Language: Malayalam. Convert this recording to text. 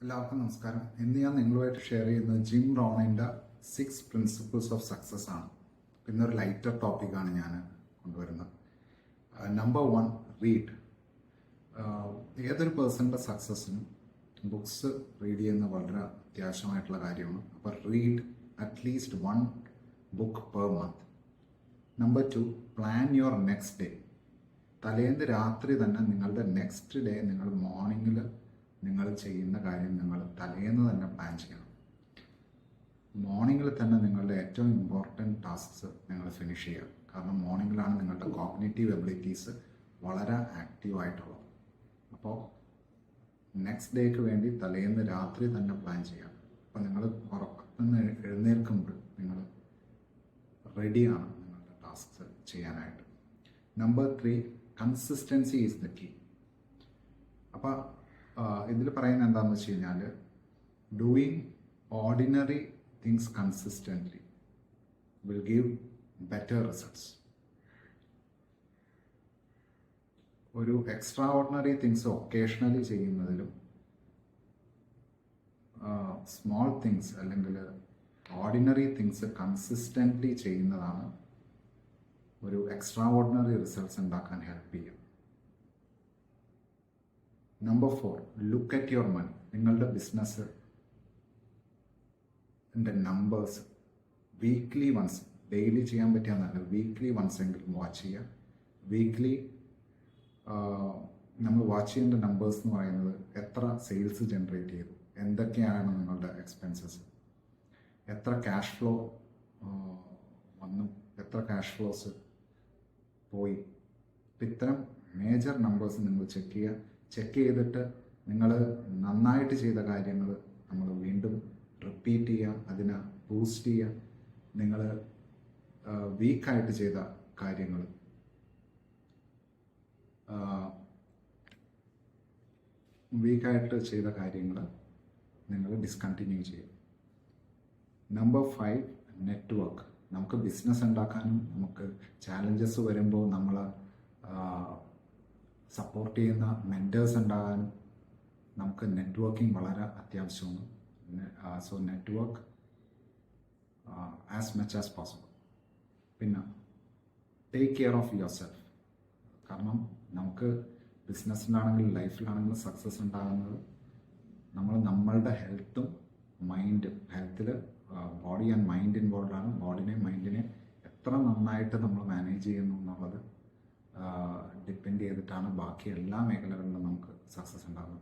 എല്ലാവർക്കും നമസ്കാരം. ഇന്ന് ഞാൻ നിങ്ങളുമായിട്ട് ഷെയർ ചെയ്യുന്നത് ജിം റോണിൻ്റെ 6 പ്രിൻസിപ്പിൾസ് ഓഫ് സക്സസ് ആണ്. ഇന്നൊരു ലൈറ്റർ ടോപ്പിക്കാണ് ഞാൻ കൊണ്ടുവരുന്നത്. Number 1, read. ഏതൊരു പേഴ്സണിൻ്റെ സക്സസ്സിനും ബുക്സ് റീഡ് ചെയ്യുന്നത് വളരെ അത്യാവശ്യമായിട്ടുള്ള കാര്യമാണ്. അപ്പോൾ read at least 1 book per month. Number 2, plan your next day. തലേന്ന് രാത്രി തന്നെ നിങ്ങളുടെ നെക്സ്റ്റ് ഡേ നിങ്ങൾ മോർണിംഗിൽ നിങ്ങൾ ചെയ്യുന്ന കാര്യം നിങ്ങൾ തലേന്ന് തന്നെ പ്ലാൻ ചെയ്യണം. മോർണിംഗിൽ തന്നെ നിങ്ങളുടെ ഏറ്റവും ഇമ്പോർട്ടൻറ്റ് ടാസ്ക്സ് നിങ്ങൾ ഫിനിഷ് ചെയ്യുക. കാരണം മോർണിംഗിലാണ് നിങ്ങളുടെ കോഗ്നിറ്റീവ് എബിലിറ്റീസ് വളരെ ആക്റ്റീവായിട്ടുള്ളത്. അപ്പോൾ നെക്സ്റ്റ് ഡേക്ക് വേണ്ടി തലേന്ന് രാത്രി തന്നെ പ്ലാൻ ചെയ്യുക. അപ്പോൾ നിങ്ങൾ ഉറക്കത്തിൽ നിന്ന് എഴുന്നേൽക്കുമ്പോൾ നിങ്ങൾ റെഡിയാണ് നിങ്ങളുടെ ടാസ്ക്സ് ചെയ്യാനായിട്ട്. Number 3, consistency is the key. അപ്പോൾ ഇതിൽ പറയുന്നത് എന്താണെന്ന് വെച്ച് കഴിഞ്ഞാൽ, doing ordinary things consistently will give better results. ഒരു എക്സ്ട്രാ ഓർഡിനറി തിങ്സ് ഒക്കേഷണലി ചെയ്യുന്നതിലും സ്മോൾ തിങ്സ് അല്ലെങ്കിൽ ഓർഡിനറി തിങ്സ് കൺസിസ്റ്റൻ്റ്ലി ചെയ്യുന്നതാണ് ഒരു എക്സ്ട്രാ ഓർഡിനറി റിസൾട്ട്സ് ഉണ്ടാക്കാൻ ഹെൽപ്പ് ചെയ്യും. Number 4, look at your money. നിങ്ങളുടെ business numbers weekly once, daily ചെയ്യാൻ പറ്റിയാന്നല്ല, വീക്ക്ലി വൺസ് എങ്കിലും വാച്ച് ചെയ്യുക. വീക്ക്ലി നമ്മൾ വാച്ച് ചെയ്യേണ്ട നമ്പേഴ്സ് എന്ന് പറയുന്നത് എത്ര സെയിൽസ് ജനറേറ്റ് ചെയ്തു, എന്തൊക്കെയാണ് നിങ്ങളുടെ എക്സ്പെൻസസ്, എത്ര ക്യാഷ് ഫ്ലോ വന്നു, എത്ര ക്യാഷ് ഫ്ലോസ് പോയി. ഇത്തരം മേജർ നമ്പേഴ്സ് നിങ്ങൾ ചെക്ക് ചെയ്തിട്ട് നിങ്ങൾ നന്നായിട്ട് ചെയ്ത കാര്യങ്ങൾ നമ്മൾ വീണ്ടും റിപ്പീറ്റ് ചെയ്യുക, അതിനെ ബൂസ്റ്റ് ചെയ്യുക. നിങ്ങൾ വീക്കായിട്ട് ചെയ്ത കാര്യങ്ങൾ നിങ്ങൾ ഡിസ്കണ്ടിന്യൂ ചെയ്യുക. Number 5, network. നമുക്ക് ബിസിനസ് ഉണ്ടാക്കാനും നമുക്ക് ചാലഞ്ചസ് വരുമ്പോൾ നമ്മൾ സപ്പോർട്ട് ചെയ്യുന്ന മെൻറ്റേഴ്സ് ഉണ്ടാകാനും നമുക്ക് നെറ്റ്വർക്കിംഗ് വളരെ അത്യാവശ്യമാണ്. So network as much as possible. പിന്നെ take care of yourself. കാരണം നമുക്ക് ബിസിനസ്സിലാണെങ്കിലും ലൈഫിലാണെങ്കിലും സക്സസ് ഉണ്ടാകുന്നത് നമ്മളുടെ ഹെൽത്തും മൈൻഡും. ഹെൽത്തിൽ ബോഡി ആൻഡ് മൈൻഡ് ഇൻവോൾവ് ആണ്. ബോഡിനെയും മൈൻഡിനെയും എത്ര നന്നായിട്ട് നമ്മൾ മാനേജ് ചെയ്യുന്നു എന്നുള്ളത് ഡിപ്പെൻഡ് ചെയ്തിട്ടാണ് ബാക്കി എല്ലാ മേഖലകളിലും നമുക്ക് സക്സസ് ഉണ്ടാകുന്നത്.